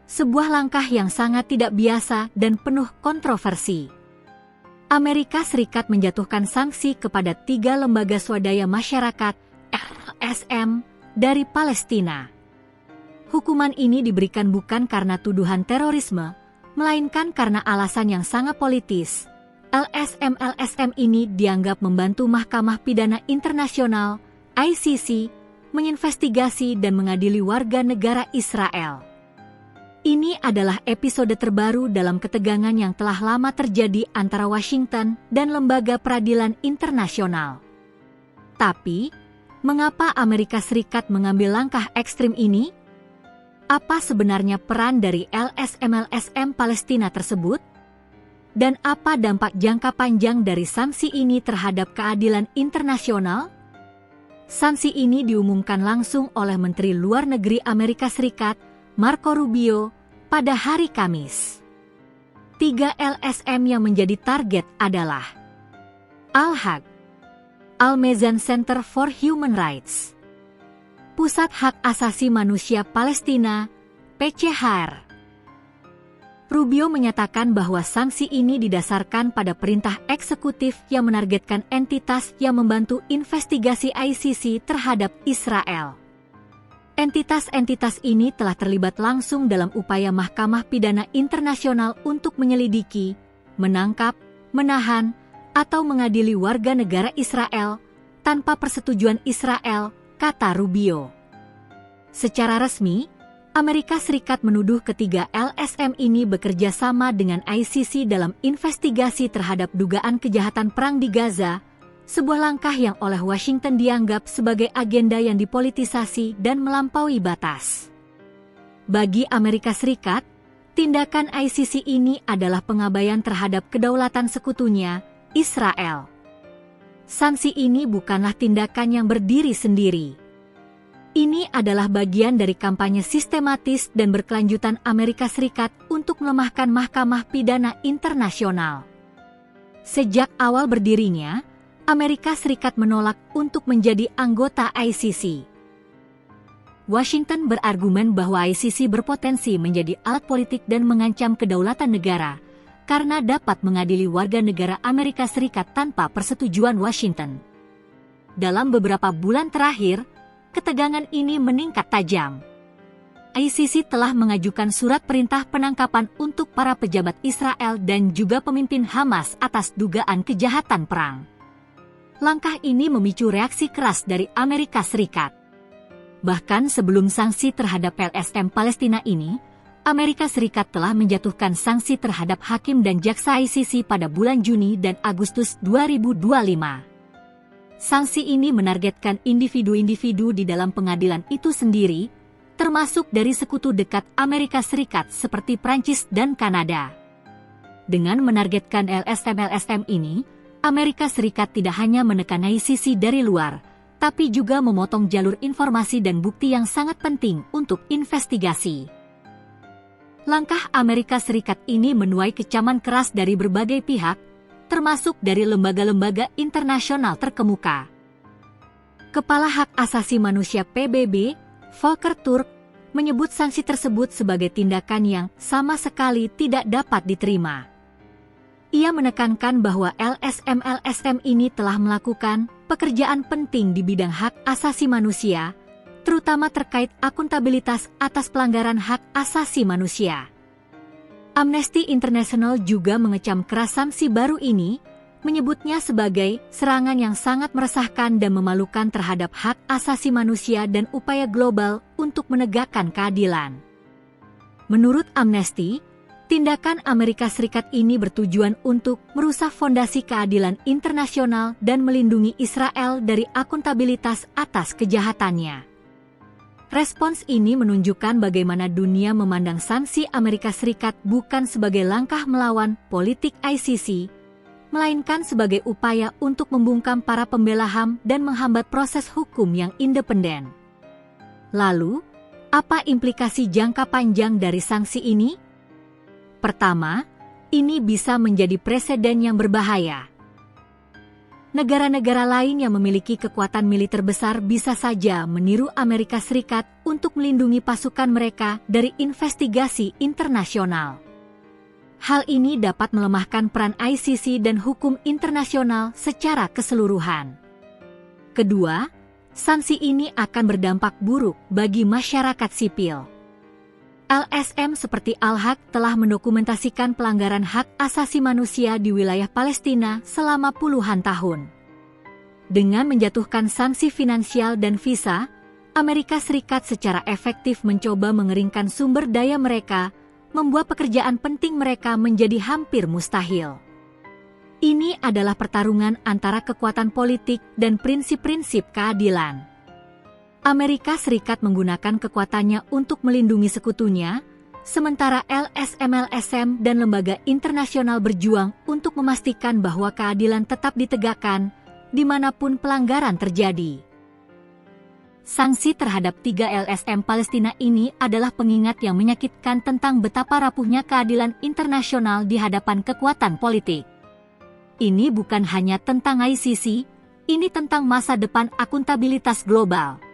sebuah langkah yang sangat tidak biasa dan penuh kontroversi. Amerika Serikat menjatuhkan sanksi kepada 3 lembaga swadaya masyarakat (LSM) dari Palestina. Hukuman ini diberikan bukan karena tuduhan terorisme, melainkan karena alasan yang sangat politis. LSM ini dianggap membantu Mahkamah Pidana Internasional (ICC) menginvestigasi dan mengadili warga negara Israel. Ini adalah episode terbaru dalam ketegangan yang telah lama terjadi antara Washington dan lembaga peradilan internasional. Tapi, mengapa Amerika Serikat mengambil langkah ekstrim ini? Apa sebenarnya peran dari LSM Palestina tersebut? Dan apa dampak jangka panjang dari sanksi ini terhadap keadilan internasional? Sanksi ini diumumkan langsung oleh Menteri Luar Negeri Amerika Serikat, Marco Rubio, pada hari Kamis. 3 LSM yang menjadi target adalah Al-Haq, Al-Mezan Center for Human Rights, Pusat Hak Asasi Manusia Palestina, PCHR. Rubio menyatakan bahwa sanksi ini didasarkan pada perintah eksekutif yang menargetkan entitas yang membantu investigasi ICC terhadap Israel. Entitas-entitas ini telah terlibat langsung dalam upaya Mahkamah Pidana Internasional untuk menyelidiki, menangkap, menahan, atau mengadili warga negara Israel tanpa persetujuan Israel, kata Rubio. Secara resmi, Amerika Serikat menuduh ketiga LSM ini bekerja sama dengan ICC dalam investigasi terhadap dugaan kejahatan perang di Gaza, sebuah langkah yang oleh Washington dianggap sebagai agenda yang dipolitisasi dan melampaui batas. Bagi Amerika Serikat, tindakan ICC ini adalah pengabaian terhadap kedaulatan sekutunya, Israel. Sanksi ini bukanlah tindakan yang berdiri sendiri. Ini adalah bagian dari kampanye sistematis dan berkelanjutan Amerika Serikat untuk melemahkan Mahkamah Pidana Internasional. Sejak awal berdirinya, Amerika Serikat menolak untuk menjadi anggota ICC. Washington berargumen bahwa ICC berpotensi menjadi alat politik dan mengancam kedaulatan negara karena dapat mengadili warga negara Amerika Serikat tanpa persetujuan Washington. Dalam beberapa bulan terakhir, ketegangan ini meningkat tajam. ICC telah mengajukan surat perintah penangkapan untuk para pejabat Israel dan juga pemimpin Hamas atas dugaan kejahatan perang. Langkah ini memicu reaksi keras dari Amerika Serikat. Bahkan sebelum sanksi terhadap LSM Palestina ini, Amerika Serikat telah menjatuhkan sanksi terhadap hakim dan jaksa ICC pada bulan Juni dan Agustus 2025. Sanksi ini menargetkan individu-individu di dalam pengadilan itu sendiri, termasuk dari sekutu dekat Amerika Serikat seperti Prancis dan Kanada. Dengan menargetkan LSM ini, Amerika Serikat tidak hanya menekan ICC dari luar, tapi juga memotong jalur informasi dan bukti yang sangat penting untuk investigasi. Langkah Amerika Serikat ini menuai kecaman keras dari berbagai pihak, termasuk dari lembaga-lembaga internasional terkemuka. Kepala Hak Asasi Manusia PBB, Volker Turk, menyebut sanksi tersebut sebagai tindakan yang sama sekali tidak dapat diterima. Ia menekankan bahwa LSM ini telah melakukan pekerjaan penting di bidang hak asasi manusia, terutama terkait akuntabilitas atas pelanggaran hak asasi manusia. Amnesty International juga mengecam keras sanksi baru ini, menyebutnya sebagai serangan yang sangat meresahkan dan memalukan terhadap hak asasi manusia dan upaya global untuk menegakkan keadilan. Menurut Amnesty, tindakan Amerika Serikat ini bertujuan untuk merusak fondasi keadilan internasional dan melindungi Israel dari akuntabilitas atas kejahatannya. Respons ini menunjukkan bagaimana dunia memandang sanksi Amerika Serikat bukan sebagai langkah melawan politik ICC, melainkan sebagai upaya untuk membungkam para pembela HAM dan menghambat proses hukum yang independen. Lalu, apa implikasi jangka panjang dari sanksi ini? Pertama, ini bisa menjadi preseden yang berbahaya. Negara-negara lain yang memiliki kekuatan militer besar bisa saja meniru Amerika Serikat untuk melindungi pasukan mereka dari investigasi internasional. Hal ini dapat melemahkan peran ICC dan hukum internasional secara keseluruhan. Kedua, sanksi ini akan berdampak buruk bagi masyarakat sipil. LSM seperti Al-Haq telah mendokumentasikan pelanggaran hak asasi manusia di wilayah Palestina selama puluhan tahun. Dengan menjatuhkan sanksi finansial dan visa, Amerika Serikat secara efektif mencoba mengeringkan sumber daya mereka, membuat pekerjaan penting mereka menjadi hampir mustahil. Ini adalah pertarungan antara kekuatan politik dan prinsip-prinsip keadilan. Amerika Serikat menggunakan kekuatannya untuk melindungi sekutunya, sementara LSM dan lembaga internasional berjuang untuk memastikan bahwa keadilan tetap ditegakkan dimanapun pelanggaran terjadi. Sanksi terhadap 3 LSM Palestina ini adalah pengingat yang menyakitkan tentang betapa rapuhnya keadilan internasional di hadapan kekuatan politik. Ini bukan hanya tentang ICC, ini tentang masa depan akuntabilitas global.